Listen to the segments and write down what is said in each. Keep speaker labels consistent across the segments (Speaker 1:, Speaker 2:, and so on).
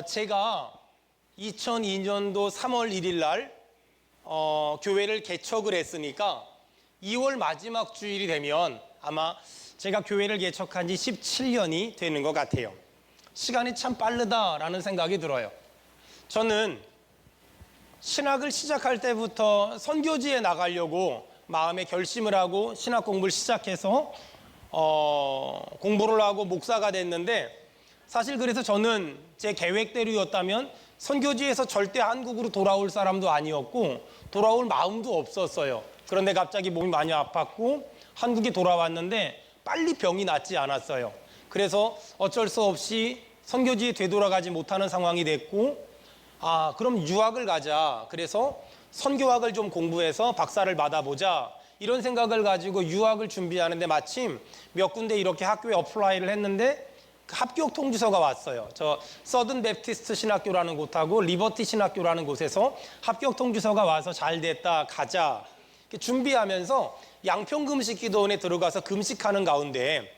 Speaker 1: 제가 2002년도 3월 1일 날 교회를 개척을 했으니까 2월 마지막 주일이 되면 아마 제가 교회를 개척한 지 17년이 되는 것 같아요. 시간이 참 빠르다라는 생각이 들어요. 저는 신학을 시작할 때부터 선교지에 나가려고 마음에 결심을 하고 신학 공부를 시작해서 공부를 하고 목사가 됐는데, 사실 그래서 저는 제 계획대로였다면 선교지에서 절대 한국으로 돌아올 사람도 아니었고 돌아올 마음도 없었어요. 그런데 갑자기 몸이 많이 아팠고 한국에 돌아왔는데 빨리 병이 낫지 않았어요. 그래서 어쩔 수 없이 선교지에 되돌아가지 못하는 상황이 됐고, 그럼 유학을 가자. 그래서 선교학을 좀 공부해서 박사를 받아보자, 이런 생각을 가지고 유학을 준비하는데 마침 몇 군데 이렇게 학교에 어플라이를 했는데 합격 통지서가 왔어요. 저 서든 베프티스트 신학교라는 곳하고 리버티 신학교라는 곳에서 합격 통지서가 와서 잘 됐다, 가자. 이렇게 준비하면서 양평금식 기도원에 들어가서 금식하는 가운데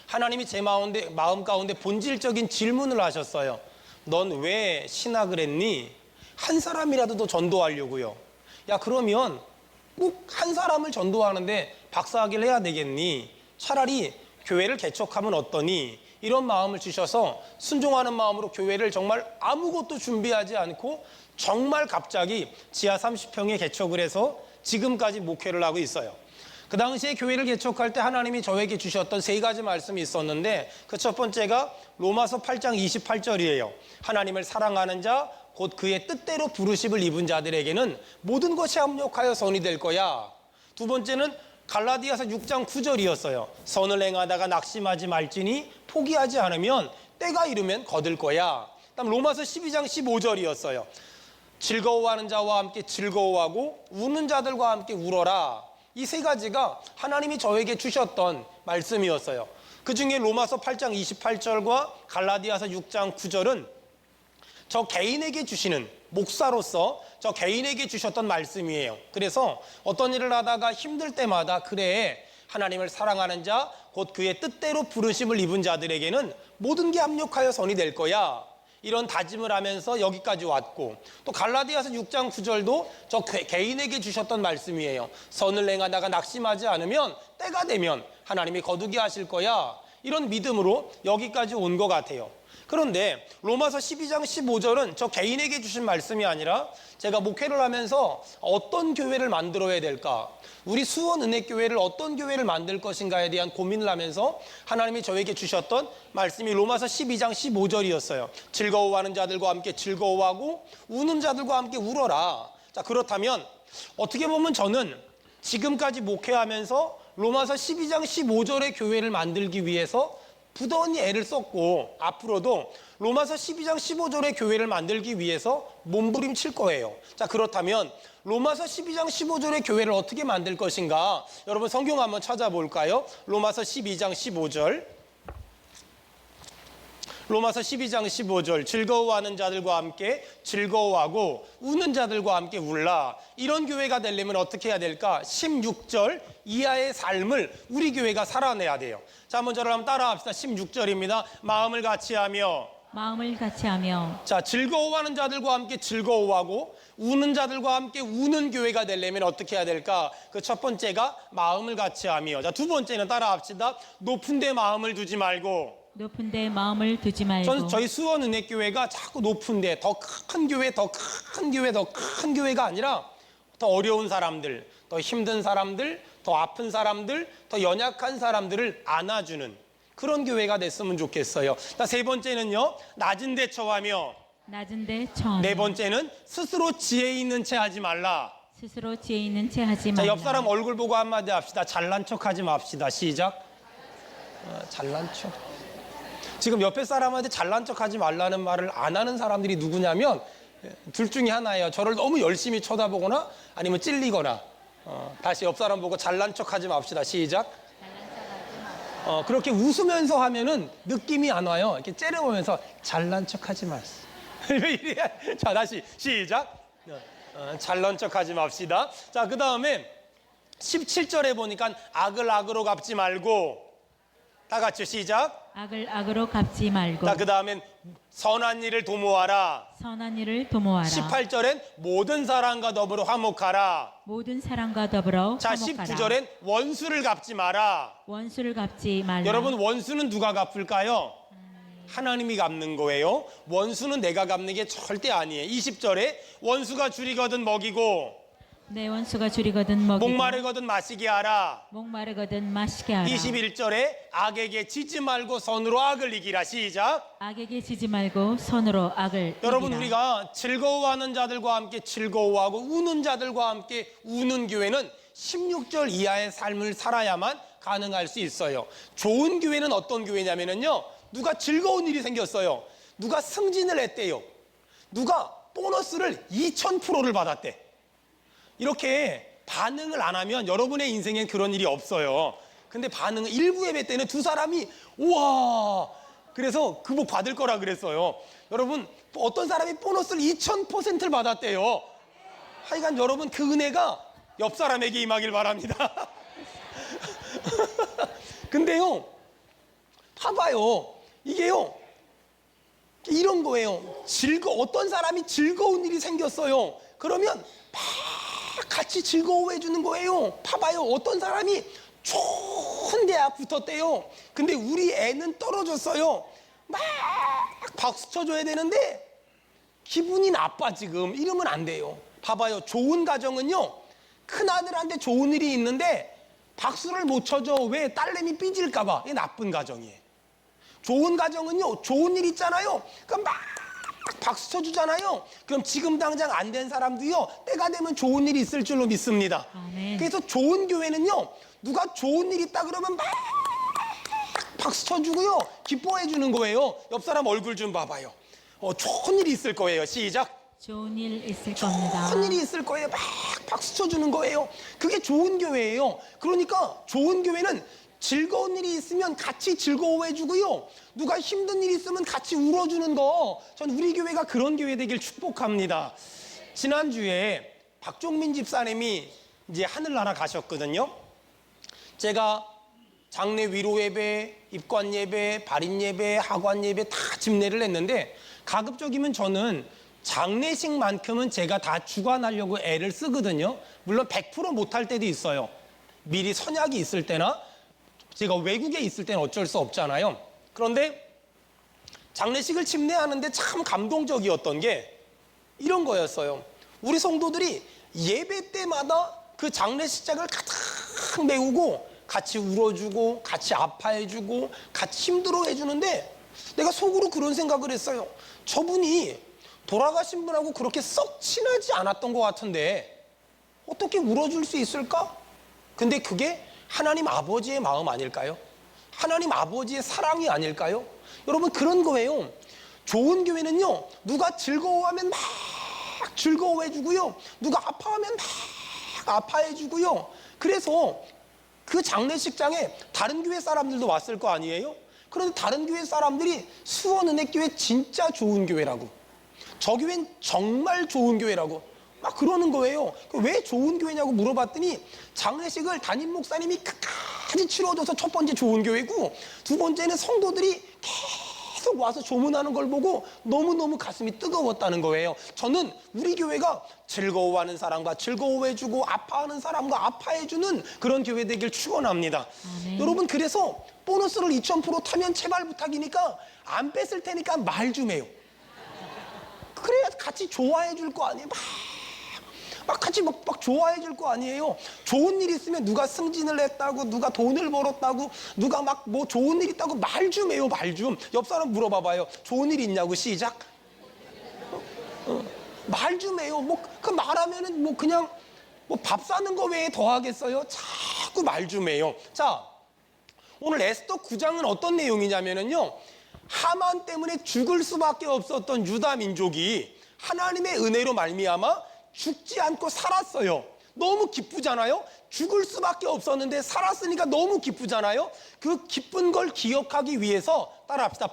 Speaker 1: 하나님이 제 마음 가운데 본질적인 질문을 하셨어요. 넌 왜 신학을 했니? 한 사람이라도 더 전도하려고요. 야, 그러면 꼭 한 사람을 전도하는데 박사학위를 해야 되겠니? 차라리 교회를 개척하면 어떠니? 이런 마음을 주셔서 순종하는 마음으로 교회를 정말 아무것도 준비하지 않고 정말 갑자기 지하 30평에 개척을 해서 지금까지 목회를 하고 있어요. 그 당시에 교회를 개척할 때 하나님이 저에게 주셨던 세 가지 말씀이 있었는데, 그 첫 번째가 로마서 8장 28절이에요. 하나님을 사랑하는 자 곧 그의 뜻대로 부르심을 입은 자들에게는 모든 것이 합력하여 선이 될 거야. 두 번째는 갈라디아서 6장 9절이었어요. 선을 행하다가 낙심하지 말지니 포기하지 않으면 때가 이르면 거둘 거야. 그다음 로마서 12장 15절이었어요. 즐거워하는 자와 함께 즐거워하고 우는 자들과 함께 울어라. 이 세 가지가 하나님이 저에게 주셨던 말씀이었어요. 그 중에 로마서 8장 28절과 갈라디아서 6장 9절은 저 개인에게 주시는, 목사로서 저 개인에게 주셨던 말씀이에요. 그래서 어떤 일을 하다가 힘들 때마다, 그래, 하나님을 사랑하는 자 곧 그의 뜻대로 부르심을 입은 자들에게는 모든 게 합력하여 선이 될 거야, 이런 다짐을 하면서 여기까지 왔고, 또 갈라디아서 6장 9절도 저 개인에게 주셨던 말씀이에요. 선을 행하다가 낙심하지 않으면 때가 되면 하나님이 거두게 하실 거야, 이런 믿음으로 여기까지 온 것 같아요. 그런데 로마서 12장 15절은 저 개인에게 주신 말씀이 아니라 제가 목회를 하면서 어떤 교회를 만들어야 될까, 우리 수원은혜교회를 어떤 교회를 만들 것인가에 대한 고민을 하면서 하나님이 저에게 주셨던 말씀이 로마서 12장 15절이었어요. 즐거워하는 자들과 함께 즐거워하고 우는 자들과 함께 울어라. 자, 그렇다면 어떻게 보면 저는 지금까지 목회하면서 로마서 12장 15절의 교회를 만들기 위해서 부단히 애를 썼고, 앞으로도 로마서 12장 15절의 교회를 만들기 위해서 몸부림칠 거예요. 자, 그렇다면 로마서 12장 15절의 교회를 어떻게 만들 것인가? 여러분 성경 한번 찾아볼까요? 로마서 12장 15절. 로마서 12장 15절. 즐거워하는 자들과 함께 즐거워하고 우는 자들과 함께 울라. 이런 교회가 되려면 어떻게 해야 될까? 16절 이하의 삶을 우리 교회가 살아내야 돼요. 자, 한번 저를 한번 따라합시다. 16절입니다. 마음을 같이 하며 자, 즐거워하는 자들과 함께 즐거워하고 우는 자들과 함께 우는 교회가 되려면 어떻게 해야 될까? 그 첫 번째가 마음을 같이 하며, 자, 두 번째는 따라합시다. 높은 데 마음을 두지 말고. 저희 수원은혜교회가 자꾸 높은데, 더 큰 교회, 더 큰 교회, 더 큰 교회가 아니라 더 어려운 사람들, 더 힘든 사람들, 더 아픈 사람들, 더 연약한 사람들을 안아주는 그런 교회가 됐으면 좋겠어요. 자, 세 번째는요, 낮은 데 처하며. 네 번째는 스스로 지혜 있는 채 하지 말라. 자, 옆 사람 얼굴 보고 한마디 합시다. 잘난 척 하지 맙시다. 시작. 잘난 척. 지금 옆에 사람한테 잘난 척 하지 말라는 말을 안 하는 사람들이 누구냐면 둘 중에 하나예요. 저를 너무 열심히 쳐다보거나 아니면 찔리거나. 다시 옆 사람 보고 잘난 척 하지 맙시다. 시작. 그렇게 웃으면서 하면은 느낌이 안 와요. 이렇게 째려보면서 잘난 척 하지 마세요. 왜 이래? 자, 다시 시작. 잘난 척 하지 맙시다. 자, 그 다음에 17절에 보니까 악을 악으로 갚지 말고. 다 같이 시작.
Speaker 2: 악을 악으로 갚지 말고.
Speaker 1: 자, 그 다음엔 선한 일을 도모하라.
Speaker 2: 선한 일을 도모하라.
Speaker 1: 18절엔 모든 사람과 더불어 화목하라.
Speaker 2: 모든 사람과 더불어
Speaker 1: 자,
Speaker 2: 화목하라.
Speaker 1: 19절엔 원수를 갚지 마라.
Speaker 2: 원수를 갚지 말라.
Speaker 1: 여러분, 원수는 누가 갚을까요? 하나님이 갚는 거예요. 원수는 내가 갚는 게 절대 아니에요. 20절에 원수가 줄이거든 먹이고
Speaker 2: 내 원수가 줄이거든 먹이고
Speaker 1: 목마르거든 마시게 하라.
Speaker 2: 목마르거든 마시게 하라.
Speaker 1: 21절에 악에게 지지 말고 선으로 악을 이기라. 시작.
Speaker 2: 악에게 지지 말고 선으로 악을
Speaker 1: 여러분,
Speaker 2: 이기라.
Speaker 1: 우리가 즐거워하는 자들과 함께 즐거워하고 우는 자들과 함께 우는 교회는 16절 이하의 삶을 살아야만 가능할 수 있어요. 좋은 교회는 어떤 교회냐면요, 누가 즐거운 일이 생겼어요. 누가 승진을 했대요. 누가 보너스를 2000%를 받았대. 이렇게 반응을 안 하면 여러분의 인생엔 그런 일이 없어요. 근데 반응은 일부 예배 때는 두 사람이 우와, 그래서 그 복 받을 거라 그랬어요. 여러분, 어떤 사람이 보너스를 2000%를 받았대요. 하여간 여러분, 그 은혜가 옆 사람에게 임하길 바랍니다. 근데요, 봐봐요, 이게요 이런 거예요. 어떤 사람이 즐거운 일이 생겼어요. 그러면 막 같이 즐거워해 주는 거예요. 봐봐요, 어떤 사람이 좋은 대학 붙었대요. 근데 우리 애는 떨어졌어요. 막 박수 쳐줘야 되는데 기분이 나빠. 지금 이러면 안 돼요. 봐봐요, 좋은 가정은요, 큰아들한테 좋은 일이 있는데 박수를 못 쳐줘. 왜? 딸내미 삐질까 봐. 이게 나쁜 가정이에요. 좋은 가정은요, 좋은 일 있잖아요, 그럼 막 박수 쳐주잖아요. 그럼 지금 당장 안 된 사람도요, 때가 되면 좋은 일이 있을 줄로 믿습니다.
Speaker 2: 아멘.
Speaker 1: 그래서 좋은 교회는요, 누가 좋은 일 있다 그러면 막 박수 쳐주고요, 기뻐해 주는 거예요. 옆 사람 얼굴 좀 봐봐요. 좋은 일이 있을 거예요. 시작.
Speaker 2: 좋은 일 있을 겁니다.
Speaker 1: 좋은 일이 있을 거예요. 막 박수 쳐주는 거예요. 그게 좋은 교회예요. 그러니까 좋은 교회는 즐거운 일이 있으면 같이 즐거워해 주고요, 누가 힘든 일이 있으면 같이 울어주는 거, 전 우리 교회가 그런 교회 되길 축복합니다. 지난주에 박종민 집사님이 이제 하늘나라 가셨거든요. 제가 장례 위로 예배, 입관 예배, 발인 예배, 하관 예배 다 집례를 했는데, 가급적이면 저는 장례식만큼은 제가 다 주관하려고 애를 쓰거든요. 물론 100% 못할 때도 있어요. 미리 선약이 있을 때나 제가 외국에 있을 때는 어쩔 수 없잖아요. 그런데 장례식을 집례하는데 참 감동적이었던 게 이런 거였어요. 우리 성도들이 예배 때마다 그 장례식장을 가득 메우고 같이 울어주고 같이 아파해주고 같이 힘들어해주는데, 내가 속으로 그런 생각을 했어요. 저분이 돌아가신 분하고 그렇게 썩 친하지 않았던 것 같은데 어떻게 울어줄 수 있을까? 근데 그게 하나님 아버지의 마음 아닐까요? 하나님 아버지의 사랑이 아닐까요? 여러분, 그런 거예요. 좋은 교회는요, 누가 즐거워하면 막 즐거워해주고요, 누가 아파하면 막 아파해주고요. 그래서 그 장례식장에 다른 교회 사람들도 왔을 거 아니에요? 그런데 다른 교회 사람들이 수원은혜교회 진짜 좋은 교회라고, 저 교회는 정말 좋은 교회라고 막 그러는 거예요. 왜 좋은 교회냐고 물어봤더니 장례식을 담임 목사님이 끝까지 치러줘서 첫 번째 좋은 교회고, 두 번째는 성도들이 계속 와서 조문하는 걸 보고 너무너무 가슴이 뜨거웠다는 거예요. 저는 우리 교회가 즐거워하는 사람과 즐거워해주고 아파하는 사람과 아파해주는 그런 교회 되길 축원합니다. 여러분, 그래서 보너스를 2000% 타면 제발 부탁이니까 안 뺐을 테니까 말 좀 해요. 그래야 같이 좋아해 줄 거 아니에요. 막 같이 막 좋아해 줄 거 아니에요. 좋은 일 있으면 누가 승진을 했다고, 누가 돈을 벌었다고, 누가 막 뭐 좋은 일 있다고 말 좀 해요. 말 좀. 옆 사람 물어봐봐요. 좋은 일 있냐고. 시작. 말 좀 해요. 뭐 그 말하면은 뭐 그냥 뭐 밥 사는 거 외에 더 하겠어요? 자꾸 말 좀 해요. 자, 오늘 에스더 9장은 어떤 내용이냐면은요, 하만 때문에 죽을 수밖에 없었던 유다 민족이 하나님의 은혜로 말미암아 죽지 않고 살았어요. 너무 기쁘잖아요. 죽을 수밖에 없었는데 살았으니까 너무 기쁘잖아요. 그 기쁜 걸 기억하기 위해서 따라합시다.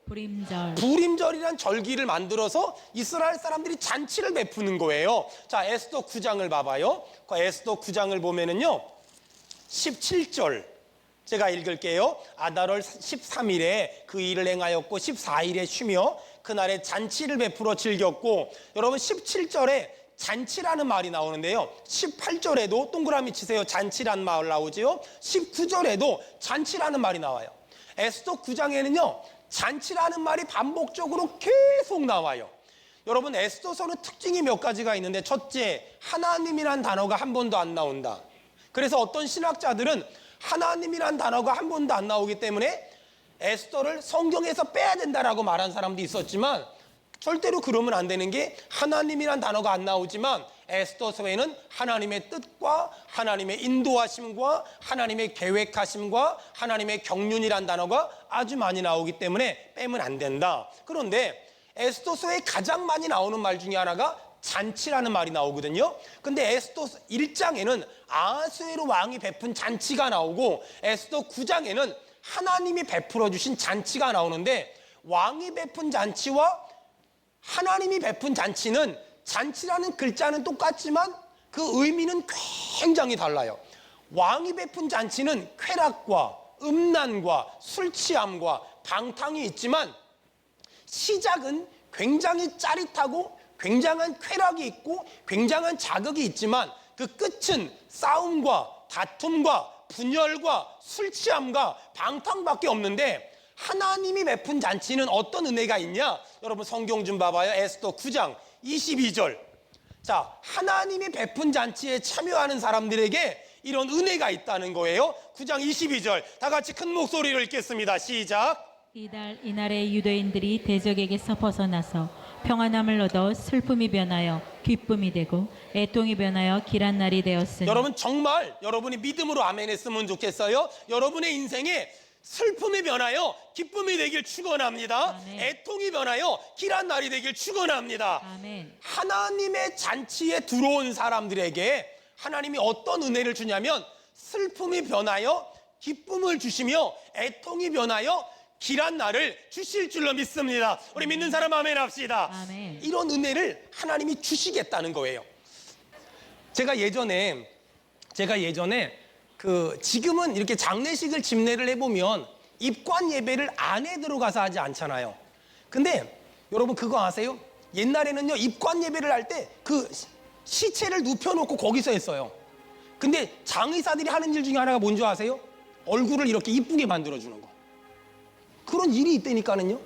Speaker 1: 불임절이란 절기를 만들어서 이스라엘 사람들이 잔치를 베푸는 거예요. 자, 에스더 9장을 봐봐요. 그 에스더 9장을 보면은요, 17절 제가 읽을게요. 아달월 13일에 그 일을 행하였고 14일에 쉬며 그날에 잔치를 베풀어 즐겼고, 여러분 17절에 잔치라는 말이 나오는데요, 18절에도 동그라미 치세요. 잔치라는 말 나오지요. 19절에도 잔치라는 말이 나와요. 에스더 9장에는요 잔치라는 말이 반복적으로 계속 나와요. 여러분 에스더서는 특징이 몇 가지가 있는데, 첫째, 하나님이란 단어가 한 번도 안 나온다. 그래서 어떤 신학자들은 하나님이란 단어가 한 번도 안 나오기 때문에 에스더를 성경에서 빼야 된다라고 말한 사람도 있었지만, 절대로 그러면 안 되는 게, 하나님이란 단어가 안 나오지만 에스더서에는 하나님의 뜻과 하나님의 인도하심과 하나님의 계획하심과 하나님의 경륜이란 단어가 아주 많이 나오기 때문에 빼면 안 된다. 그런데 에스더서에 가장 많이 나오는 말 중에 하나가 잔치라는 말이 나오거든요. 근데 에스더 1장에는 아하수에로 왕이 베푼 잔치가 나오고, 에스더 9장에는 하나님이 베풀어 주신 잔치가 나오는데, 왕이 베푼 잔치와 하나님이 베푼 잔치는, 잔치라는 글자는 똑같지만 그 의미는 굉장히 달라요. 왕이 베푼 잔치는 쾌락과 음란과 술 취함과 방탕이 있지만, 시작은 굉장히 짜릿하고 굉장한 쾌락이 있고 굉장한 자극이 있지만, 그 끝은 싸움과 다툼과 분열과 술 취함과 방탕밖에 없는데, 하나님이 베푼 잔치는 어떤 은혜가 있냐? 여러분 성경 좀 봐봐요. 에스더 9장 22절. 자, 하나님이 베푼 잔치에 참여하는 사람들에게 이런 은혜가 있다는 거예요. 9장 22절 다 같이 큰 목소리로 읽겠습니다. 시작.
Speaker 2: 이날에 유대인들이 대적에게서 벗어나서 평안함을 얻어 슬픔이 변하여 기쁨이 되고 애통이 변하여 길한 날이 되었으니.
Speaker 1: 여러분 정말 여러분이 믿음으로 아멘 했으면 좋겠어요. 여러분의 인생에 슬픔이 변하여 기쁨이 되길 축원합니다.
Speaker 2: 아멘.
Speaker 1: 애통이 변하여 길한 날이 되길 축원합니다.
Speaker 2: 아멘.
Speaker 1: 하나님의 잔치에 들어온 사람들에게 하나님이 어떤 은혜를 주냐면, 슬픔이 변하여 기쁨을 주시며 애통이 변하여 길한 날을 주실 줄로 믿습니다. 우리 믿는 사람 아멘 합시다.
Speaker 2: 아멘.
Speaker 1: 이런 은혜를 하나님이 주시겠다는 거예요. 제가 예전에 지금은 이렇게 장례식을 집례를 해보면 입관 예배를 안에 들어가서 하지 않잖아요. 근데 여러분 그거 아세요? 옛날에는요 입관 예배를 할 때 그 시체를 눕혀놓고 거기서 했어요. 근데 장의사들이 하는 일 중에 하나가 뭔지 아세요? 얼굴을 이렇게 이쁘게 만들어주는 거. 그런 일이 있다니까는요.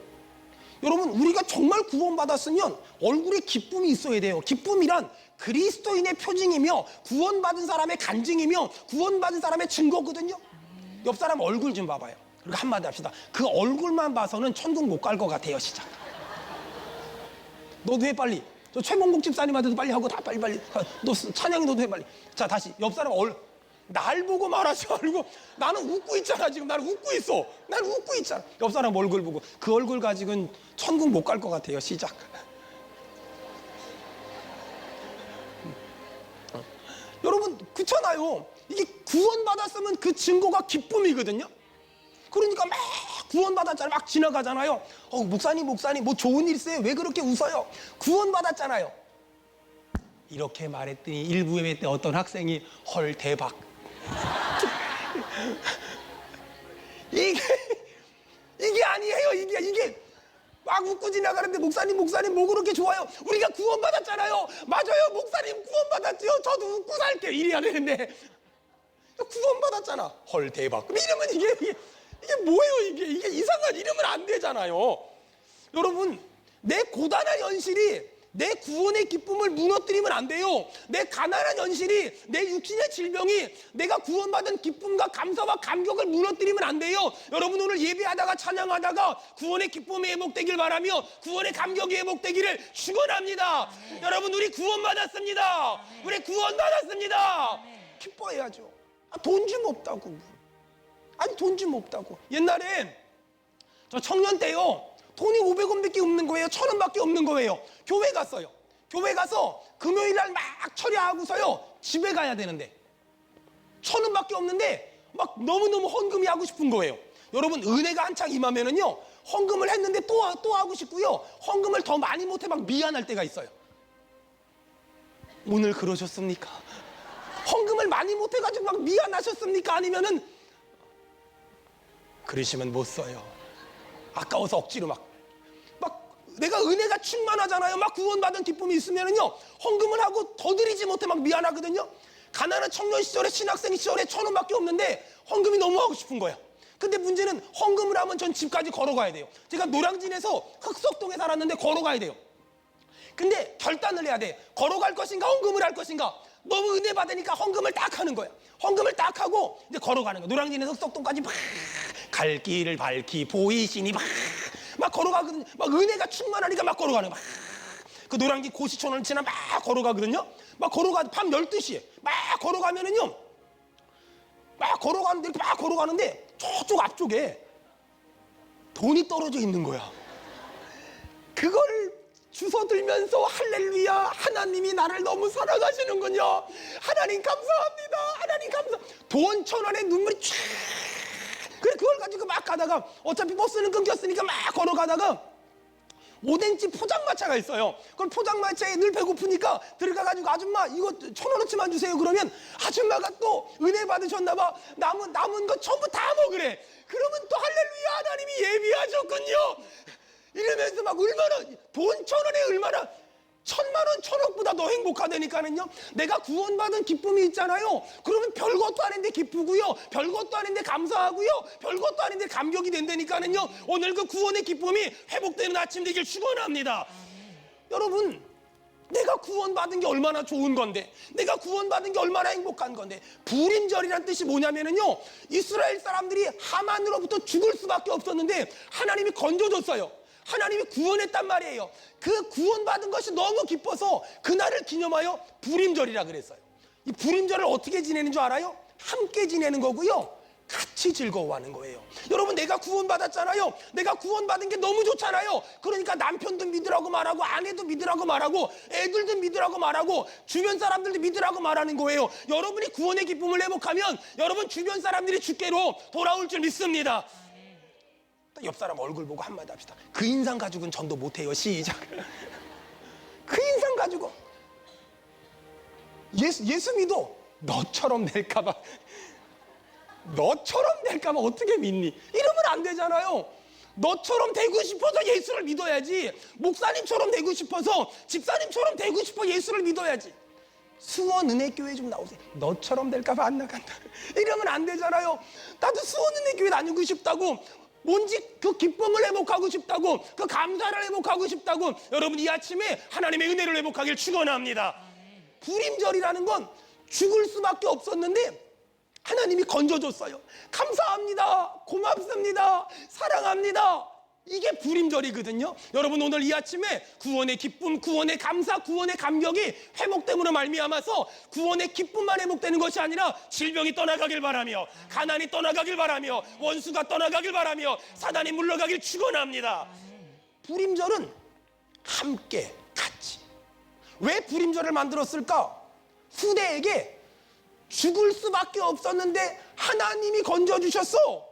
Speaker 1: 여러분 우리가 정말 구원받았으면 얼굴에 기쁨이 있어야 돼요. 기쁨이란 그리스도인의 표징이며 구원받은 사람의 간증이며 구원받은 사람의 증거거든요. 옆 사람 얼굴 좀 봐봐요. 그리고 한마디 합시다. 그 얼굴만 봐서는 천국 못 갈 것 같아요. 시작. 너도 해 빨리. 저 최몽국 집사님한테도 빨리 하고 다 빨리. 너 찬양이 너도 해 빨리. 자 다시 옆 사람 날 보고 말하지 말고, 나는 웃고 있잖아. 지금 나는 웃고 있어. 나는 웃고 있잖아. 옆 사람 얼굴 보고, 그 얼굴 가지고는 천국 못 갈 것 같아요. 시작. 여러분 그렇잖아요. 이게 구원받았으면 그 증거가 기쁨이거든요. 그러니까 막 구원받았잖아요. 막 지나가잖아요. 목사님 뭐 좋은 일 있어요? 왜 그렇게 웃어요? 구원받았잖아요. 이렇게 말했더니 일부 예배 때 어떤 학생이 헐 대박. 이게 아니에요. 이게 막 웃고 지나가는데 목사님 뭐 그렇게 좋아요? 우리가 구원받았잖아요. 맞아요. 목사님 구원받았지요. 저도 웃고 살게요. 이래야 되는데 구원받았잖아. 헐 대박. 이러면 이게 뭐예요? 이게 이상한 이러면 안 되잖아요. 여러분 내 고단한 현실이 내 구원의 기쁨을 무너뜨리면 안 돼요. 내 가난한 현실이, 내 육신의 질병이 내가 구원받은 기쁨과 감사와 감격을 무너뜨리면 안 돼요. 여러분 오늘 예배하다가 찬양하다가 구원의 기쁨이 회복되길 바라며 구원의 감격이 회복되기를 축원합니다. 여러분 우리 구원받았습니다. 우리 구원받았습니다. 기뻐해야죠. 돈 좀 없다고. 아니 돈 좀 없다고. 옛날엔 저 청년 때요 돈이 500원밖에 없는 거예요. 1,000원밖에 없는 거예요. 교회 갔어요. 교회 가서 금요일 날 막 처리하고서요 집에 가야 되는데 1,000원밖에 없는데 막 너무너무 헌금이 하고 싶은 거예요. 여러분 은혜가 한창 임하면은요 헌금을 했는데 또 하고 싶고요, 헌금을 더 많이 못해 막 미안할 때가 있어요. 오늘 그러셨습니까? 헌금을 많이 못해가지고 막 미안하셨습니까? 아니면은 그러시면 못 써요. 아까워서 억지로 막 내가 은혜가 충만하잖아요. 막 구원받은 기쁨이 있으면은요, 헌금을 하고 더 드리지 못해 막 미안하거든요. 가난한 청년 시절에, 신학생 시절에 1,000원밖에 없는데 헌금이 너무 하고 싶은 거야. 근데 문제는 헌금을 하면 전 집까지 걸어가야 돼요. 제가 노량진에서 흑석동에 살았는데 걸어가야 돼요. 근데 결단을 해야 돼. 걸어갈 것인가 헌금을 할 것인가. 너무 은혜 받으니까 헌금을 딱 하는 거야. 헌금을 딱 하고 이제 걸어가는 거야. 노량진에서 흑석동까지 막 갈 길을 밝히 보이시니 막 걸어가거든요. 막 은혜가 충만하니까 막 걸어가는 거야. 그 노량진 고시촌을 지나 막 걸어가거든요. 막 밤 12시에 막 걸어가면은요, 막 걸어가는데 이렇게 막 걸어가는데 저쪽 앞쪽에 돈이 떨어져 있는 거야. 그걸 주워들면서 할렐루야, 하나님이 나를 너무 사랑하시는군요. 하나님 감사합니다. 하나님 감사. 돈 1,000원에 눈물이 쫙. 그래, 그걸 가지고 막 가다가 어차피 버스는 끊겼으니까 막 걸어가다가 오뎅집 포장마차가 있어요. 그걸 포장마차에 늘 배고프니까 들어가가지고 아줌마 이거 1,000원어치만 주세요. 그러면 아줌마가 또 은혜 받으셨나봐. 남은 거 전부 다 먹으래. 그러면 또 할렐루야, 하나님이 예비하셨군요. 이러면서 막 얼마나 돈 1,000원에 얼마나 1,000만 원, 1,000억보다 더 행복하다니까는요. 내가 구원받은 기쁨이 있잖아요. 그러면 별것도 아닌데 기쁘고요, 별것도 아닌데 감사하고요, 별것도 아닌데 감격이 된다니까는요. 오늘 그 구원의 기쁨이 회복되는 아침 되길 축원합니다. 여러분, 내가 구원받은 게 얼마나 좋은 건데, 내가 구원받은 게 얼마나 행복한 건데. 부림절이란 뜻이 뭐냐면은요, 이스라엘 사람들이 하만으로부터 죽을 수밖에 없었는데 하나님이 건져줬어요. 하나님이 구원했단 말이에요. 그 구원받은 것이 너무 기뻐서 그날을 기념하여 부림절이라 그랬어요. 이 부림절을 어떻게 지내는 줄 알아요? 함께 지내는 거고요, 같이 즐거워하는 거예요. 여러분, 내가 구원받았잖아요. 내가 구원받은 게 너무 좋잖아요. 그러니까 남편도 믿으라고 말하고, 아내도 믿으라고 말하고, 애들도 믿으라고 말하고, 주변 사람들도 믿으라고 말하는 거예요. 여러분이 구원의 기쁨을 회복하면 여러분 주변 사람들이 주께로 돌아올 줄 믿습니다. 옆 사람 얼굴 보고 한마디 합시다. 그 인상 가지고는 전도 못해요. 시작. 그 인상 가지고 예수 믿어. 너처럼 될까봐 어떻게 믿니? 이러면 안 되잖아요. 너처럼 되고 싶어서 예수를 믿어야지. 목사님처럼 되고 싶어서, 집사님처럼 되고 싶어 예수를 믿어야지. 수원 은혜교회 좀 나오세요. 너처럼 될까봐 안 나간다. 이러면 안 되잖아요. 나도 수원 은혜교회 다니고 싶다고, 뭔지 그 기쁨을 회복하고 싶다고, 그 감사를 회복하고 싶다고. 여러분, 이 아침에 하나님의 은혜를 회복하길 축원합니다. 부림절이라는 건 죽을 수밖에 없었는데 하나님이 건져줬어요. 감사합니다. 고맙습니다. 사랑합니다. 이게 부림절이거든요. 여러분, 오늘 이 아침에 구원의 기쁨, 구원의 감사, 구원의 감격이 회복됨으로 말미암아서 구원의 기쁨만 회복되는 것이 아니라 질병이 떠나가길 바라며, 가난이 떠나가길 바라며, 원수가 떠나가길 바라며, 사단이 물러가길 축원합니다. 부림절은 함께 같이. 왜 부림절을 만들었을까? 후대에게 죽을 수밖에 없었는데 하나님이 건져주셨어.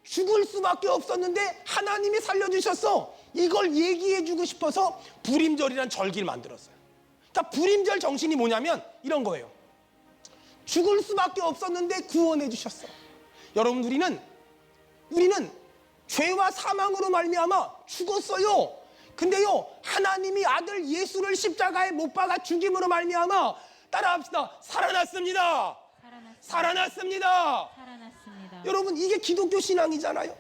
Speaker 1: 죽을 수밖에 없었는데 하나님이 살려주셨어. 이걸 얘기해주고 싶어서 부림절이란 절기를 만들었어요. 그러니까 부림절 정신이 뭐냐면 이런 거예요. 죽을 수밖에 없었는데 구원해주셨어. 여러분, 우리는 죄와 사망으로 말미암아 죽었어요. 근데요, 하나님이 아들 예수를 십자가에 못 박아 죽임으로 말미암아, 따라합시다, 살아났습니다. 살아났습니다. 여러분, 이게 기독교 신앙이잖아요.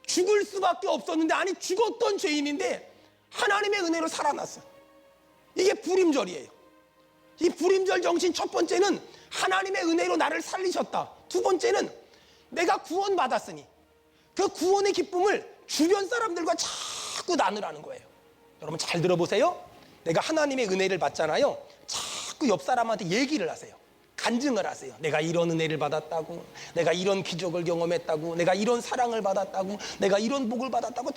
Speaker 1: 죽을 수밖에 없었는데, 아니 죽었던 죄인인데 하나님의 은혜로 살아났어요. 이게 부림절이에요. 이 부림절 정신 첫 번째는 하나님의 은혜로 나를 살리셨다. 두 번째는 내가 구원받았으니 그 구원의 기쁨을 주변 사람들과 자꾸 나누라는 거예요. 여러분, 잘 들어보세요. 내가 하나님의 은혜를 받잖아요. 자꾸 옆 사람한테 얘기를 하세요. 간증을 하세요. 내가 이런 은혜를 받았다고, 내가 이런 기적을 경험했다고, 내가 이런 사랑을 받았다고, 내가 이런 복을 받았다고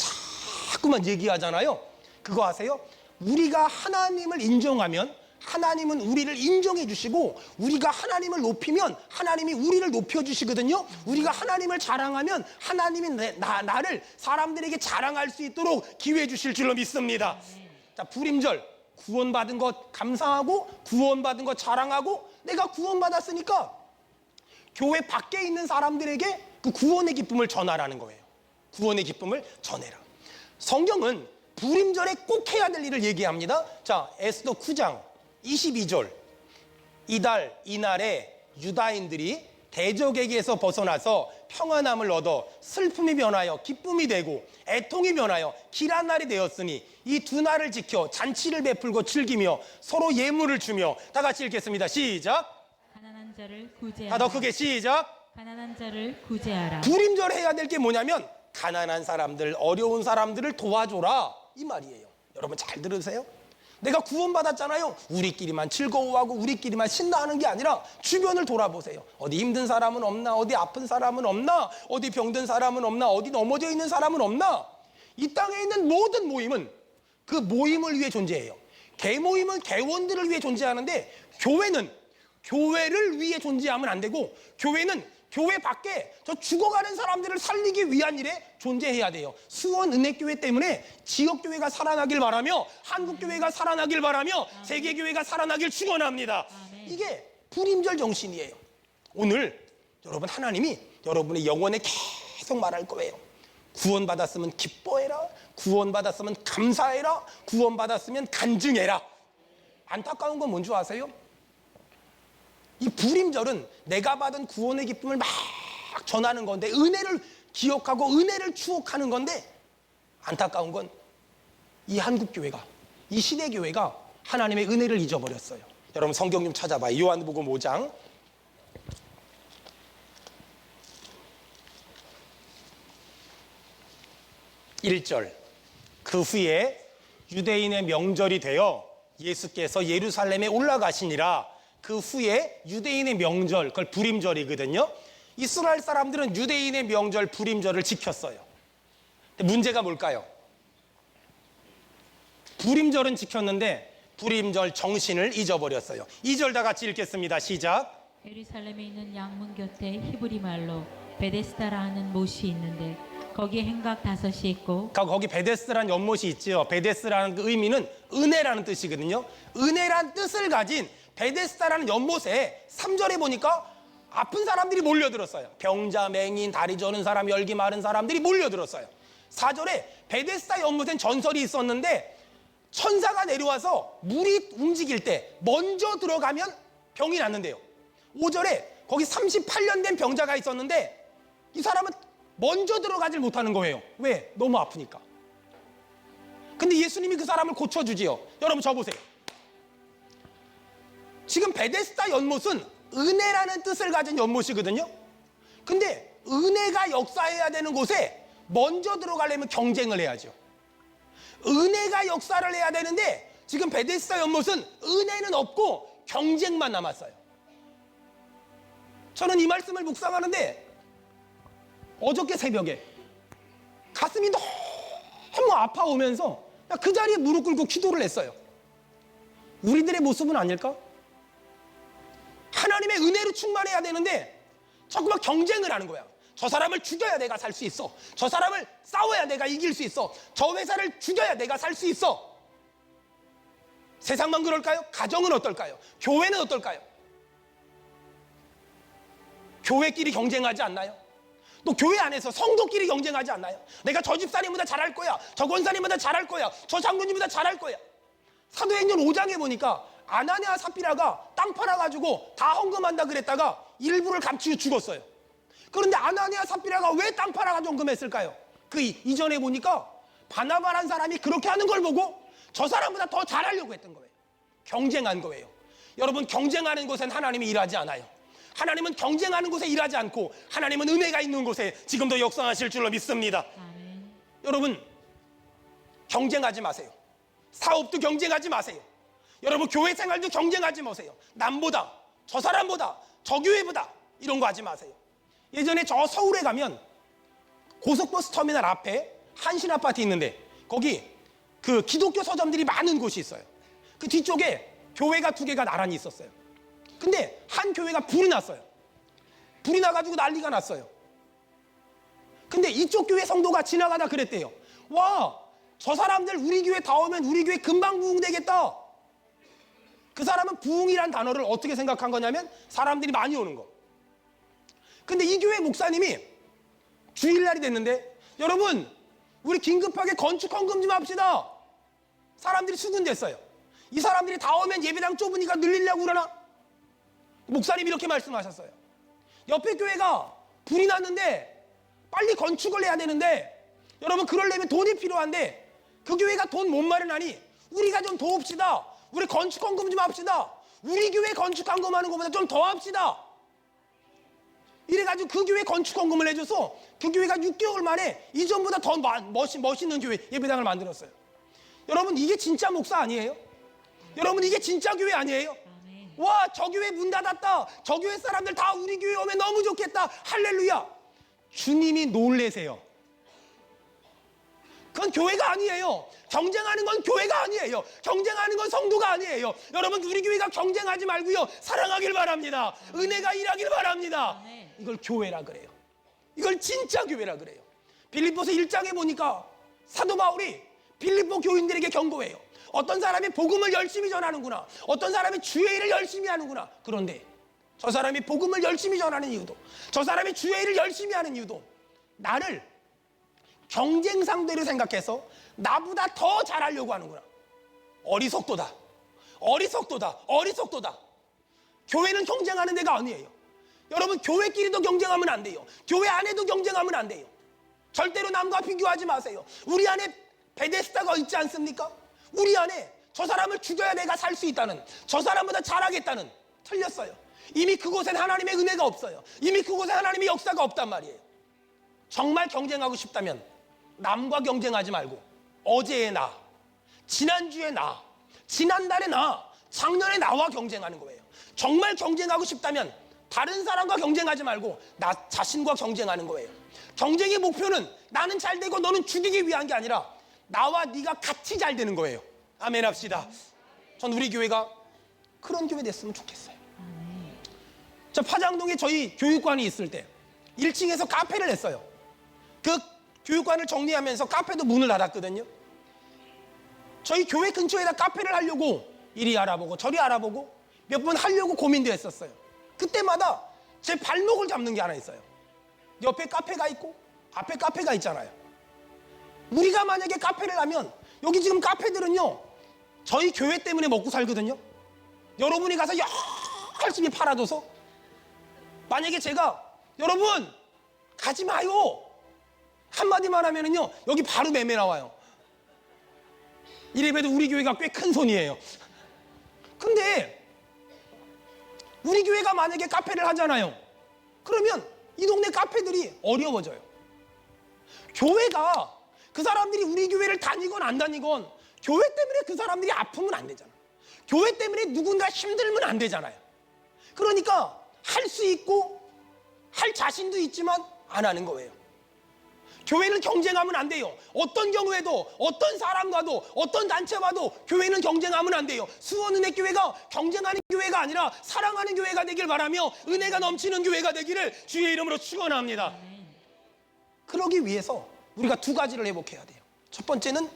Speaker 1: 자꾸만 얘기하잖아요. 그거 아세요? 우리가 하나님을 인정하면 하나님은 우리를 인정해 주시고, 우리가 하나님을 높이면 하나님이 우리를 높여 주시거든요. 우리가 하나님을 자랑하면 하나님이 나를 사람들에게 자랑할 수 있도록 기회 주실 줄로 믿습니다. 자, 부림절, 구원받은 것 감사하고, 구원받은 것 자랑하고, 내가 구원받았으니까 교회 밖에 있는 사람들에게 그 구원의 기쁨을 전하라는 거예요. 구원의 기쁨을 전해라. 성경은 부림절에 꼭 해야 될 일을 얘기합니다. 자, 에스더 9장 22절. 이날에 유다인들이 대적에게서 벗어나서 평안함을 얻어 슬픔이 변하여 기쁨이 되고 애통이 변하여 길한 날이 되었으니 이 두 날을 지켜 잔치를 베풀고 즐기며 서로 예물을 주며. 다 같이 읽겠습니다. 시작.
Speaker 2: 가난한 자를 구제하라.
Speaker 1: 더 크게 시작.
Speaker 2: 가난한 자를 구제하라.
Speaker 1: 부림절 해야 될 게 뭐냐면 가난한 사람들, 어려운 사람들을 도와줘라, 이 말이에요. 여러분 잘 들으세요. 내가 구원받았잖아요. 우리끼리만 즐거워하고 우리끼리만 신나하는 게 아니라 주변을 돌아보세요. 어디 힘든 사람은 없나? 어디 아픈 사람은 없나? 어디 병든 사람은 없나? 어디 넘어져 있는 사람은 없나? 이 땅에 있는 모든 모임은 그 모임을 위해 존재해요. 개모임은 개원들을 위해 존재하는데 교회는 교회를 위해 존재하면 안 되고, 교회는 교회 밖에 저 죽어가는 사람들을 살리기 위한 일에 존재해야 돼요. 수원 은혜교회 때문에 지역교회가 살아나길 바라며 한국교회가 살아나길 바라며 세계교회가 살아나길 축원합니다. 이게 부림절 정신이에요. 오늘 여러분, 하나님이 여러분의 영혼에 계속 말할 거예요. 구원받았으면 기뻐해라, 구원받았으면 감사해라, 구원받았으면 간증해라. 안타까운 건 뭔지 아세요? 이 부림절은 내가 받은 구원의 기쁨을 막 전하는 건데, 은혜를 기억하고 은혜를 추억하는 건데, 안타까운 건 이 한국교회가, 이 시대교회가 하나님의 은혜를 잊어버렸어요. 여러분 성경 좀 찾아봐요. 요한복음 5장 1절. 그 후에 유대인의 명절이 되어 예수께서 예루살렘에 올라가시니라. 그 후에 유대인의 명절, 그걸 부림절이거든요. 이스라엘 사람들은 유대인의 명절 부림절을 지켰어요. 근데 문제가 뭘까요? 부림절은 지켰는데 부림절 정신을 잊어버렸어요. 2절 다 같이 읽겠습니다. 시작.
Speaker 2: 예루살렘에 있는 양문 곁에 히브리 말로 베데스다라 하는 못이 있는데 거기에 행각 5이 있고,
Speaker 1: 거기 베데스라는 연못이 있죠. 베데스라는 그 의미는 은혜라는 뜻이거든요. 은혜란 뜻을 가진 베데스다라는 연못에 3절에 보니까 아픈 사람들이 몰려들었어요. 병자, 맹인, 다리 저는 사람, 열기 마른 사람들이 몰려들었어요. 4절에 베데스다 연못엔 전설이 있었는데 천사가 내려와서 물이 움직일 때 먼저 들어가면 병이 낫는데요. 5절에 거기 38년 된 병자가 있었는데 이 사람은 먼저 들어가질 못하는 거예요. 왜? 너무 아프니까. 근데 예수님이 그 사람을 고쳐주지요. 여러분 저 보세요. 지금 베데스다 연못은 은혜라는 뜻을 가진 연못이거든요. 근데 은혜가 역사해야 되는 곳에 먼저 들어가려면 경쟁을 해야죠. 은혜가 역사를 해야 되는데 지금 베데스다 연못은 은혜는 없고 경쟁만 남았어요. 저는 이 말씀을 묵상하는데 어저께 새벽에 가슴이 너무 아파오면서 그 자리에 무릎 꿇고 기도를 했어요. 우리들의 모습은 아닐까? 하나님의 은혜로 충만해야 되는데 자꾸만 경쟁을 하는 거야. 저 사람을 죽여야 내가 살 수 있어. 저 사람을 싸워야 내가 이길 수 있어. 저 회사를 죽여야 내가 살 수 있어. 세상만 그럴까요? 가정은 어떨까요? 교회는 어떨까요? 교회끼리 경쟁하지 않나요? 또 교회 안에서 성도끼리 경쟁하지 않나요? 내가 저 집사님보다 잘할 거야. 저 권사님보다 잘할 거야. 저 장로님보다 잘할 거야. 사도행전 5장에 보니까 아나니아 삽비라가 땅 팔아가지고 다 헌금한다 그랬다가 일부를 감추고 죽었어요. 그런데 아나니아 삽비라가 왜 땅 팔아가지고 헌금했을까요? 그 이전에 보니까 바나바라는 사람이 그렇게 하는 걸 보고 저 사람보다 더 잘하려고 했던 거예요. 경쟁한 거예요. 여러분, 경쟁하는 곳엔 하나님이 일하지 않아요. 하나님은 경쟁하는 곳에 일하지 않고 하나님은 은혜가 있는 곳에 지금도 역사하실 줄로 믿습니다.
Speaker 2: 아멘.
Speaker 1: 여러분, 경쟁하지 마세요. 사업도 경쟁하지 마세요. 여러분, 교회 생활도 경쟁하지 마세요. 남보다, 저 사람보다, 저 교회보다 이런 거 하지 마세요. 예전에 저 서울에 가면 고속버스 터미널 앞에 한신 아파트 있는데 거기 그 기독교 서점들이 많은 곳이 있어요. 그 뒤쪽에 교회가 2개가 나란히 있었어요. 근데 한 교회가 불이 났어요. 불이 나가지고 난리가 났어요. 근데 이쪽 교회 성도가 지나가다 그랬대요. 와, 저 사람들 우리 교회 다 오면 우리 교회 금방 부흥되겠다. 그 사람은 부흥이란 단어를 어떻게 생각한 거냐면 사람들이 많이 오는 거. 근데 이 교회 목사님이 주일날이 됐는데 여러분, 우리 긴급하게 건축 헌금 좀 합시다. 사람들이 수군댔어요. 이 사람들이 다 오면 예배당 좁으니까 늘리려고 그러나? 목사님이 이렇게 말씀하셨어요. 옆에 교회가 불이 났는데 빨리 건축을 해야 되는데, 여러분 그러려면 돈이 필요한데 그 교회가 돈 못 마련하니 우리가 좀 도웁시다. 우리 건축 헌금 좀 합시다. 우리 교회 건축 헌금하는 것보다 좀 더 합시다. 이래가지고 그 교회 건축 헌금을 해줘서 그 교회가 6개월 만에 이전보다 더 멋있는 교회 예배당을 만들었어요. 여러분, 이게 진짜 목사 아니에요? 여러분, 이게 진짜 교회 아니에요?
Speaker 2: 아멘.
Speaker 1: 와, 저 교회 문 닫았다. 저 교회 사람들 다 우리 교회 오면 너무 좋겠다. 할렐루야. 주님이 놀래세요. 그건 교회가 아니에요. 경쟁하는 건 교회가 아니에요. 경쟁하는 건 성도가 아니에요. 여러분, 우리 교회가 경쟁하지 말고요, 사랑하길 바랍니다. 은혜가 일하길 바랍니다.
Speaker 2: 아멘.
Speaker 1: 이걸 교회라 그래요. 이걸 진짜 교회라 그래요. 빌립보서 1장에 보니까 사도 바울이 빌립보 교인들에게 경고해요. 어떤 사람이 복음을 열심히 전하는구나. 어떤 사람이 주의 일을 열심히 하는구나. 그런데 저 사람이 복음을 열심히 전하는 이유도, 저 사람이 주의 일을 열심히 하는 이유도, 나를 경쟁 상대로 생각해서 나보다 더 잘하려고 하는구나. 어리석도다. 어리석도다. 어리석도다. 교회는 경쟁하는 데가 아니에요. 여러분, 교회끼리도 경쟁하면 안 돼요. 교회 안에도 경쟁하면 안 돼요. 절대로 남과 비교하지 마세요. 우리 안에 베데스다가 있지 않습니까? 우리 안에 저 사람을 죽여야 내가 살 수 있다는, 저 사람보다 잘하겠다는, 틀렸어요. 이미 그곳엔 하나님의 은혜가 없어요. 이미 그곳에 하나님의 역사가 없단 말이에요. 정말 경쟁하고 싶다면 남과 경쟁하지 말고 어제의 나, 지난주의 나, 지난달의 나, 작년의 나와 경쟁하는 거예요. 정말 경쟁하고 싶다면 다른 사람과 경쟁하지 말고 나 자신과 경쟁하는 거예요. 경쟁의 목표는 나는 잘 되고 너는 죽이기 위한 게 아니라 나와 네가 같이 잘 되는 거예요. 아멘 합시다. 전 우리 교회가 그런 교회 됐으면 좋겠어요. 저 파장동에 저희 교육관이 있을 때 1층에서 카페를 했어요. 그 교육관을 정리하면서 카페도 문을 닫았거든요. 저희 교회 근처에다 카페를 하려고 이리 알아보고 저리 알아보고 몇 번 하려고 고민도 했었어요. 그때마다 제 발목을 잡는 게 하나 있어요. 옆에 카페가 있고 앞에 카페가 있잖아요. 우리가 만약에 카페를 하면, 여기 지금 카페들은요 저희 교회 때문에 먹고 살거든요. 여러분이 가서 열심히 팔아줘서, 만약에 제가 여러분 가지 마요 한마디만 하면은요 여기 바로 매매 나와요. 이래봬도 우리 교회가 꽤 큰 손이에요. 근데 우리 교회가 만약에 카페를 하잖아요. 그러면 이 동네 카페들이 어려워져요. 교회가, 그 사람들이 우리 교회를 다니건 안 다니건 교회 때문에 그 사람들이 아프면 안 되잖아. 교회 때문에 누군가 힘들면 안 되잖아요. 그러니까 할 수 있고 할 자신도 있지만 안 하는 거예요. 교회는 경쟁하면 안 돼요. 어떤 경우에도, 어떤 사람과도, 어떤 단체와도 교회는 경쟁하면 안 돼요. 수원은혜교회가 경쟁하는 교회가 아니라 사랑하는 교회가 되길 바라며 은혜가 넘치는 교회가 되기를 주의 이름으로 축원합니다. 그러기 위해서 우리가 두 가지를 회복해야 돼요. 첫 번째는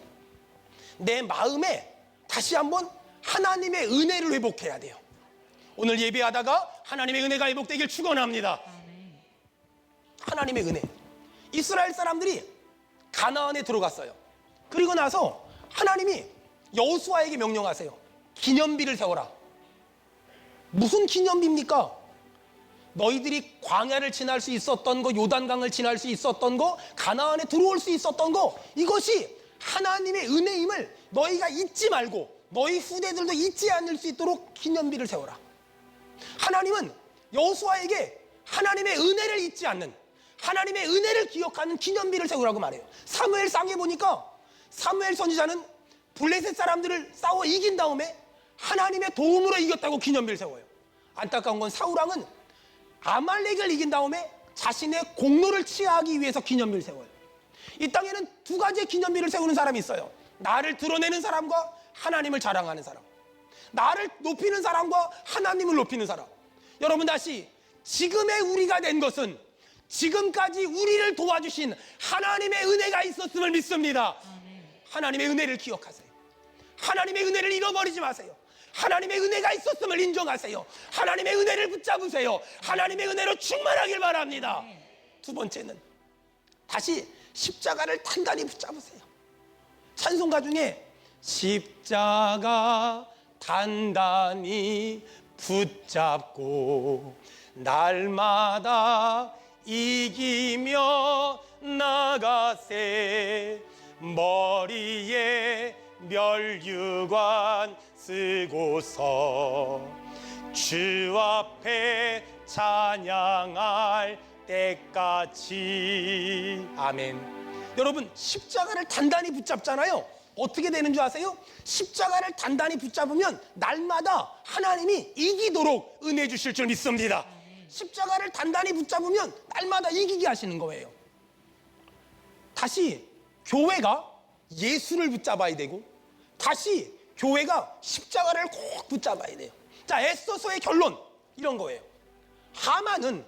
Speaker 1: 내 마음에 다시 한번 하나님의 은혜를 회복해야 돼요. 오늘 예배하다가 하나님의 은혜가 회복되길 축원합니다. 하나님의 은혜. 이스라엘 사람들이 가나안에 들어갔어요. 그리고 나서 하나님이 여호수아에게 명령하세요. 기념비를 세워라. 무슨 기념비입니까? 너희들이 광야를 지날 수 있었던 거, 요단강을 지날 수 있었던 거, 가나안에 들어올 수 있었던 거, 이것이 하나님의 은혜임을 너희가 잊지 말고 너희 후대들도 잊지 않을 수 있도록 기념비를 세워라. 하나님은 여호수아에게 하나님의 은혜를 잊지 않는, 하나님의 은혜를 기억하는 기념비를 세우라고 말해요. 사무엘상에 보니까 사무엘 선지자는 블레셋 사람들을 싸워 이긴 다음에 하나님의 도움으로 이겼다고 기념비를 세워요. 안타까운 건 사울왕은 아말렉을 이긴 다음에 자신의 공로를 취하기 위해서 기념비를 세워요. 이 땅에는 두 가지의 기념비를 세우는 사람이 있어요. 나를 드러내는 사람과 하나님을 자랑하는 사람. 나를 높이는 사람과 하나님을 높이는 사람. 여러분, 다시 지금의 우리가 된 것은 지금까지 우리를 도와주신 하나님의 은혜가 있었음을 믿습니다. 하나님의 은혜를 기억하세요. 하나님의 은혜를 잃어버리지 마세요. 하나님의 은혜가 있었음을 인정하세요. 하나님의 은혜를 붙잡으세요. 하나님의 은혜로 충만하길 바랍니다. 두 번째는 다시 십자가를 단단히 붙잡으세요. 찬송가 중에 십자가 단단히 붙잡고 날마다 이기며 나가세 머리에 멸류관 쓰고서 주 앞에 찬양할 때까지. 아멘. 여러분, 십자가를 단단히 붙잡잖아요. 어떻게 되는 줄 아세요? 십자가를 단단히 붙잡으면 날마다 하나님이 이기도록 은혜 주실 줄 믿습니다. 십자가를 단단히 붙잡으면 날마다 이기게 하시는 거예요. 다시 교회가 예수를 붙잡아야 되고, 다시 교회가 십자가를 꼭 붙잡아야 돼요. 자, 에스더서의 결론 이런 거예요. 하만은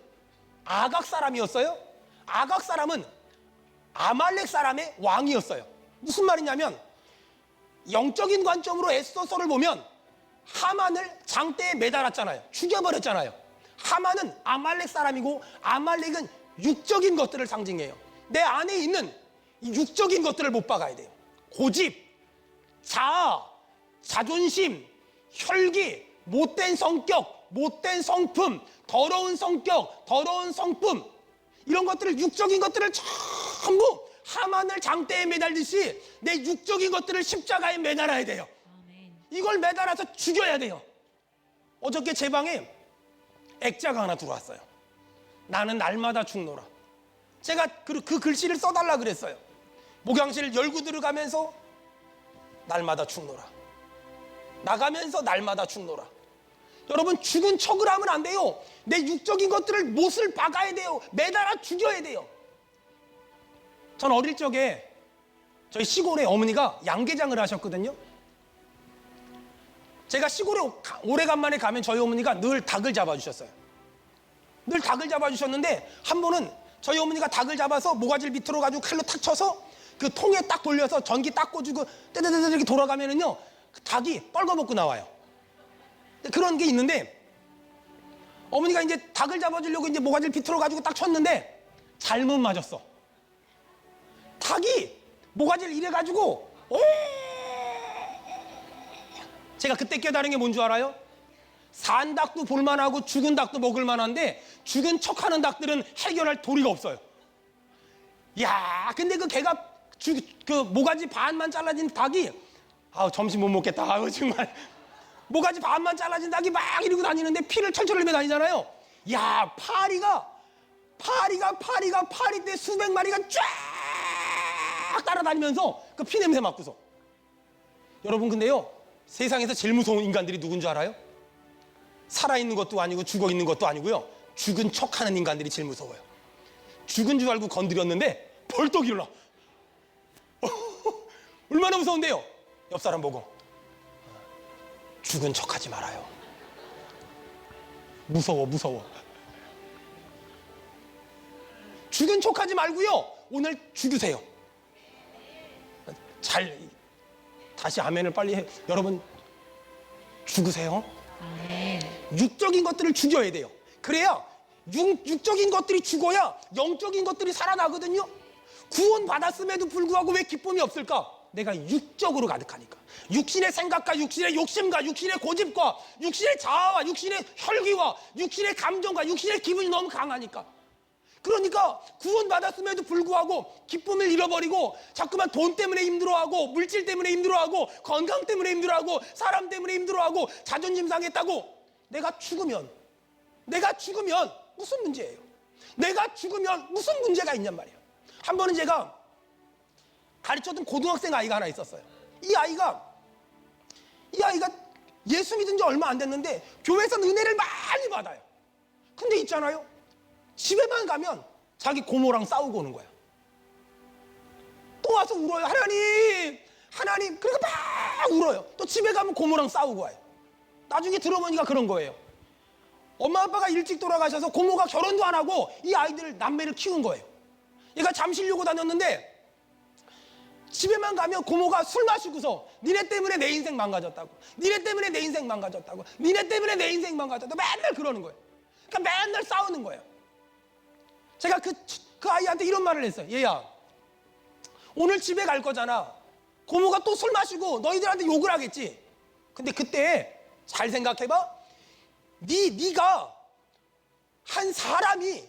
Speaker 1: 아각 사람이었어요. 아각 사람은 아말렉 사람의 왕이었어요. 무슨 말이냐면, 영적인 관점으로 에스더서를 보면 하만을 장대에 매달았잖아요. 죽여버렸잖아요. 하만은 아말렉 사람이고, 아말렉은 육적인 것들을 상징해요. 내 안에 있는 이 육적인 것들을 못 박아야 돼요. 고집, 자아, 자존심, 혈기, 못된 성격, 못된 성품, 더러운 성격, 더러운 성품, 이런 것들을, 육적인 것들을 전부 하만을 장대에 매달듯이 내 육적인 것들을 십자가에 매달아야 돼요. 이걸 매달아서 죽여야 돼요. 어저께 제 방에 액자가 하나 들어왔어요. 나는 날마다 죽노라. 제가 그 글씨를 써달라 그랬어요. 목양실 열고 들어가면서 날마다 죽노라. 나가면서 날마다 죽노라. 여러분, 죽은 척을 하면 안 돼요. 내 육적인 것들을 못을 박아야 돼요. 매달아 죽여야 돼요. 전 어릴 적에 저희 시골에 어머니가 양계장을 하셨거든요. 제가 시골에 오래간만에 가면 저희 어머니가 늘 닭을 잡아주셨어요. 늘 닭을 잡아주셨는데, 한 번은 저희 어머니가 닭을 잡아서 모가지를 밑으로 가지고 칼로 탁 쳐서 그 통에 딱 돌려서 전기 딱 꽂고 떼떼떼 이렇게 돌아가면은요, 그 닭이 뻘거벗고 나와요. 그런 게 있는데, 어머니가 이제 닭을 잡아주려고 이제 모가지를 비틀어 가지고 딱 쳤는데 잘못 맞았어. 닭이 모가지를 이래 가지고 제가 그때 깨달은 게 뭔 줄 알아요? 산 닭도 볼만하고 죽은 닭도 먹을만한데, 죽은 척하는 닭들은 해결할 도리가 없어요. 야, 근데 그 개가 그 모가지 반만 잘라진 닭이, 점심 못 먹겠다. 정말 모가지 반만 잘라진 닭이 막 이러고 다니는데 피를 철철 흘리며 다니잖아요. 야, 파리가 파리 때 수백 마리가 쫙 따라다니면서 그 피 냄새 맡고서. 여러분, 근데요, 세상에서 제일 무서운 인간들이 누군 줄 알아요? 살아있는 것도 아니고 죽어있는 것도 아니고요, 죽은 척하는 인간들이 제일 무서워요. 죽은 줄 알고 건드렸는데 벌떡 일어나. 얼마나 무서운데요? 옆 사람 보고 죽은 척하지 말아요. 무서워. 죽은 척하지 말고요, 오늘 죽으세요. 다시 아멘을 빨리 해. 여러분, 죽으세요. 육적인 것들을 죽여야 돼요. 그래야 육적인 것들이 죽어야 영적인 것들이 살아나거든요. 구원 받았음에도 불구하고 왜 기쁨이 없을까? 내가 육적으로 가득하니까. 육신의 생각과 육신의 욕심과 육신의 고집과 육신의 자아와 육신의 혈기와 육신의 감정과 육신의 기분이 너무 강하니까. 그러니까 구원 받았음에도 불구하고 기쁨을 잃어버리고 자꾸만 돈 때문에 힘들어하고, 물질 때문에 힘들어하고, 건강 때문에 힘들어하고, 사람 때문에 힘들어하고, 자존심 상했다고. 내가 죽으면 무슨 문제예요? 내가 죽으면 무슨 문제가 있냔 말이에요. 한 번은 제가 가르쳤던 고등학생 아이가 하나 있었어요. 이 아이가 예수 믿은 지 얼마 안 됐는데 교회에서 은혜를 많이 받아요. 근데 있잖아요, 집에만 가면 자기 고모랑 싸우고 오는 거야. 또 와서 울어요. 하나님, 그러니까 막 울어요. 또 집에 가면 고모랑 싸우고 와요. 나중에 들어보니까 그런 거예요. 엄마 아빠가 일찍 돌아가셔서 고모가 결혼도 안 하고 이 아이들 남매를 키운 거예요. 얘가 잠실려고 다녔는데 집에만 가면 고모가 술 마시고서 니네 때문에 내 인생 망가졌다고, 니네 때문에 내 인생 망가졌다고, 니네 때문에 내 인생 망가졌다고 맨날 그러는 거예요. 그러니까 맨날 싸우는 거예요. 제가 그 아이한테 이런 말을 했어요. 얘야, 오늘 집에 갈 거잖아. 고모가 또 술 마시고 너희들한테 욕을 하겠지. 근데 그때 잘 생각해봐. 네가 한 사람이,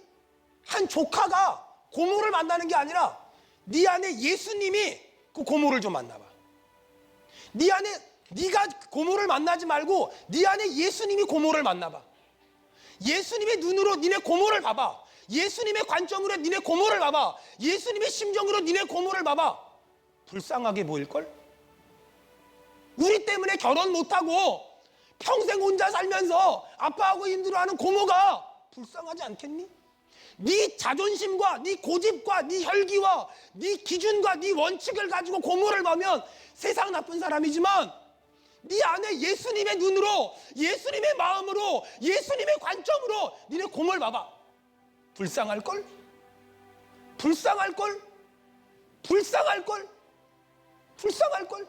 Speaker 1: 한 조카가 고모를 만나는 게 아니라 네 안에 예수님이 그 고모를 좀 만나봐. 네 안에, 네가 고모를 만나지 말고 네 안에 예수님이 고모를 만나봐. 예수님의 눈으로 니네 고모를 봐봐. 예수님의 관점으로 니네 고모를 봐봐. 예수님의 심정으로 니네 고모를 봐봐. 불쌍하게 보일걸? 우리 때문에 결혼 못하고 평생 혼자 살면서 아빠하고 힘들어하는 고모가 불쌍하지 않겠니? 네 자존심과 네 고집과 네 혈기와 네 기준과 네 원칙을 가지고 고모를 보면 세상 나쁜 사람이지만 네 안에 예수님의 눈으로, 예수님의 마음으로, 예수님의 관점으로 니네 고모를 봐봐. 불쌍할걸? 불쌍할걸? 불쌍할걸? 불쌍할걸?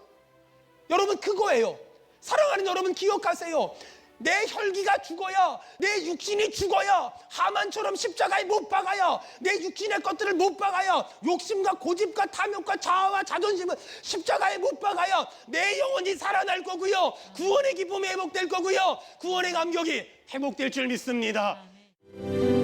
Speaker 1: 여러분, 그거예요. 사랑하는 여러분, 기억하세요. 내 혈기가 죽어야, 내 육신이 죽어야, 하만처럼 십자가에 못 박아야, 내 육신의 것들을 못 박아야, 욕심과 고집과 탐욕과 자아와 자존심을 십자가에 못 박아야 내 영혼이 살아날 거고요, 구원의 기쁨이 회복될 거고요, 구원의 감격이 회복될 줄 믿습니다.
Speaker 2: 아멘.